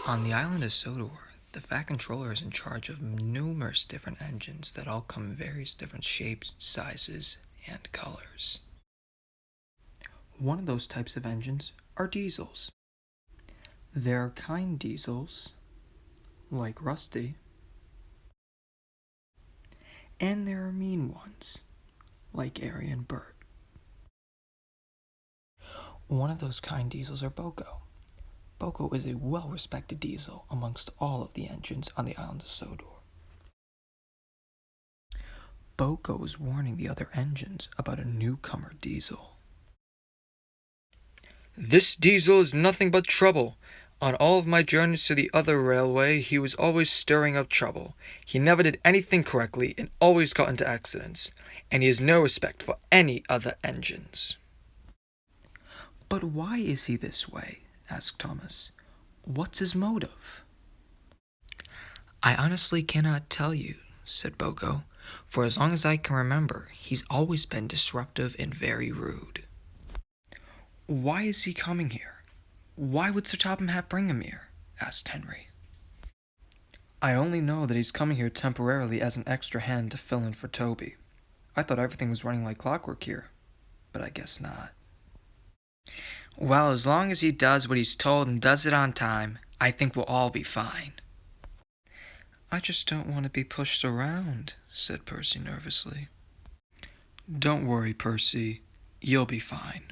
On the island of Sodor, the Fat Controller is in charge of numerous different engines that all come in various different shapes, sizes, and colors. One of those types of engines are diesels. There are kind diesels, like Rusty, and there are mean ones, like Ari and Bert. One of those kind diesels are Boco. Boco is a well-respected diesel amongst all of the engines on the island of Sodor. Boco is warning the other engines about a newcomer diesel. This diesel is nothing but trouble. On all of my journeys to the other railway, he was always stirring up trouble. He never did anything correctly and always got into accidents. And he has no respect for any other engines. But why is he this way? Asked Thomas. What's his motive? I honestly cannot tell you, said Boco. For as long as I can remember, he's always been disruptive and very rude. Why is he coming here? Why would Sir Topham Hatt bring him here? Asked Henry. I only know that he's coming here temporarily as an extra hand to fill in for Toby. I thought everything was running like clockwork here, but I guess not. Well, as long as he does what he's told and does it on time, I think we'll all be fine. I just don't want to be pushed around, said Percy nervously. Don't worry, Percy. You'll be fine.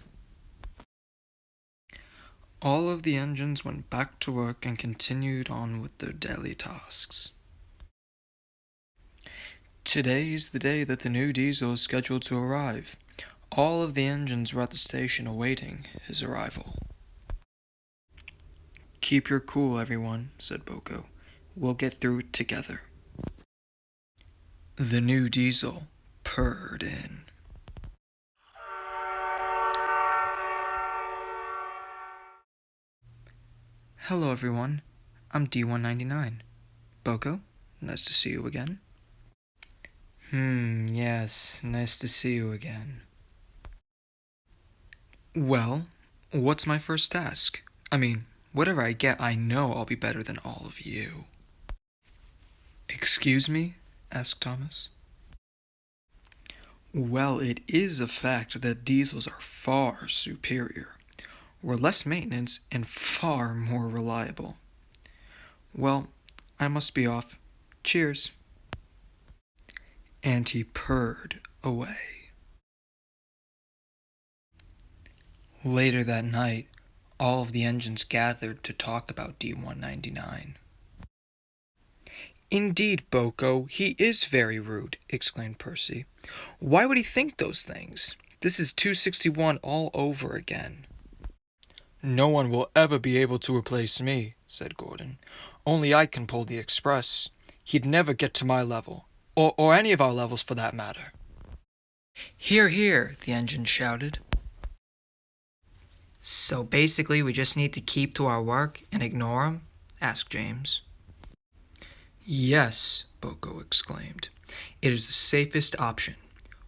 All of the engines went back to work and continued on with their daily tasks. Today is the day that the new diesel is scheduled to arrive. All of the engines were at the station awaiting his arrival. Keep your cool, everyone, said Boco. We'll get through it together. The new diesel purred in. Hello, everyone. I'm D199. Boco, nice to see you again. Yes, nice to see you again. Well, what's my first task? I mean, whatever I get, I know I'll be better than all of you. Excuse me? Asked Thomas. Well, it is a fact that diesels are far superior. We're less maintenance and far more reliable. Well, I must be off. Cheers. And he purred away. Later that night, all of the engines gathered to talk about D199. Indeed, Boco, he is very rude, exclaimed Percy. Why would he think those things? This is 261 all over again. No one will ever be able to replace me, said Gordon. Only I can pull the express. He'd never get to my level, or any of our levels for that matter. Hear, hear, the engine shouted. So basically we just need to keep to our work and ignore him? Asked James. Yes, Boco exclaimed. It is the safest option.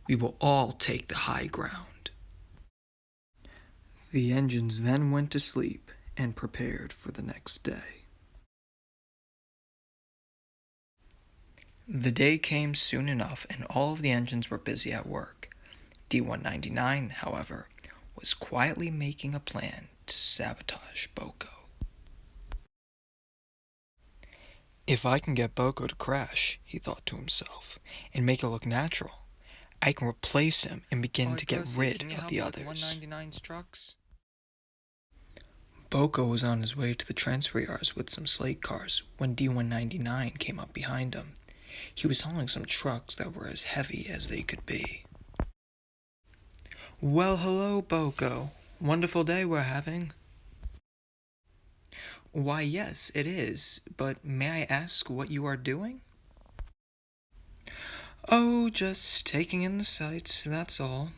We will all take the high ground. The engines then went to sleep and prepared for the next day. The day came soon enough and all of the engines were busy at work. D199, however, was quietly making a plan to sabotage Boco. If I can get Boco to crash, he thought to himself, and make it look natural, I can replace him and begin to get rid of the others. 199's trucks? Boco was on his way to the transfer yards with some slate cars when D199 came up behind him. He was hauling some trucks that were as heavy as they could be. Well, hello, Boco. Wonderful day we're having. Why, yes, it is, but may I ask what you are doing? Oh, just taking in the sights, that's all.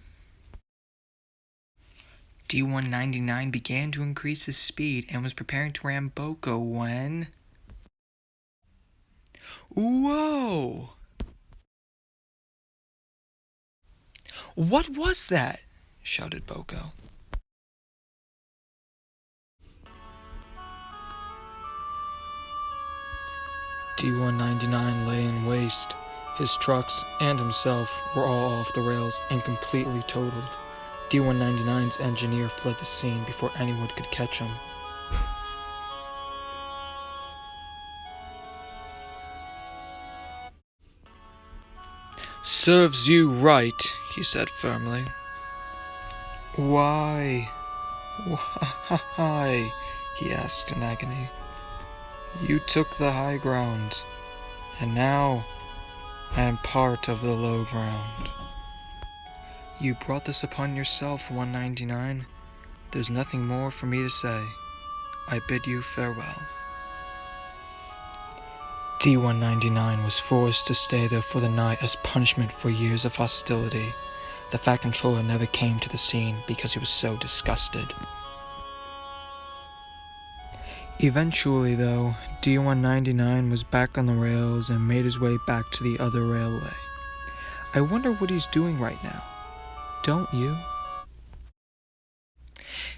D199 began to increase his speed and was preparing to ram Boco when... Whoa! What was that? Shouted Boco. D199 lay in waste. His trucks and himself were all off the rails and completely totaled. D199's engineer fled the scene before anyone could catch him. "Serves you right," he said firmly. "Why? Why?" he asked in agony. "You took the high ground, and now I am part of the low ground. You brought this upon yourself, 199. There's nothing more for me to say. I bid you farewell." D199 was forced to stay there for the night as punishment for years of hostility. The Fat Controller never came to the scene because he was so disgusted. Eventually, though, D199 was back on the rails and made his way back to the other railway. I wonder what he's doing right now. Don't you?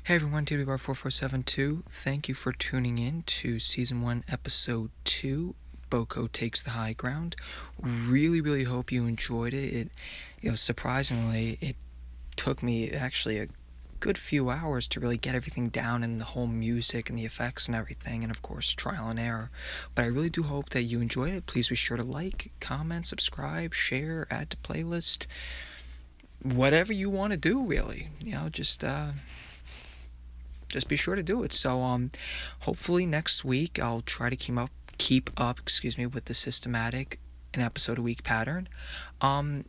Hey everyone, TWR4472. Thank you for tuning in to Season 1, Episode 2. Boco Takes the High Ground. Really hope you enjoyed it. Surprisingly, it took me actually a good few hours to really get everything down, and the whole music and the effects and everything, and of course trial and error. But I really do hope that you enjoyed it. Please be sure to like, comment, subscribe, share, add to playlist, whatever you want to do, really. Just be sure to do it. So hopefully next week I'll try to keep up with the systematic an episode a week pattern.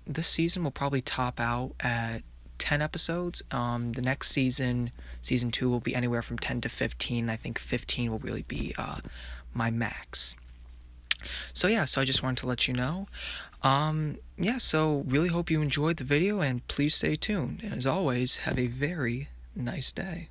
This season will probably top out at 10 episodes. The next season 2, will be anywhere from 10 to 15. I think 15 will really be my max. So I just wanted to let you know. So really hope you enjoyed the video, and please stay tuned. And as always, have a very nice day.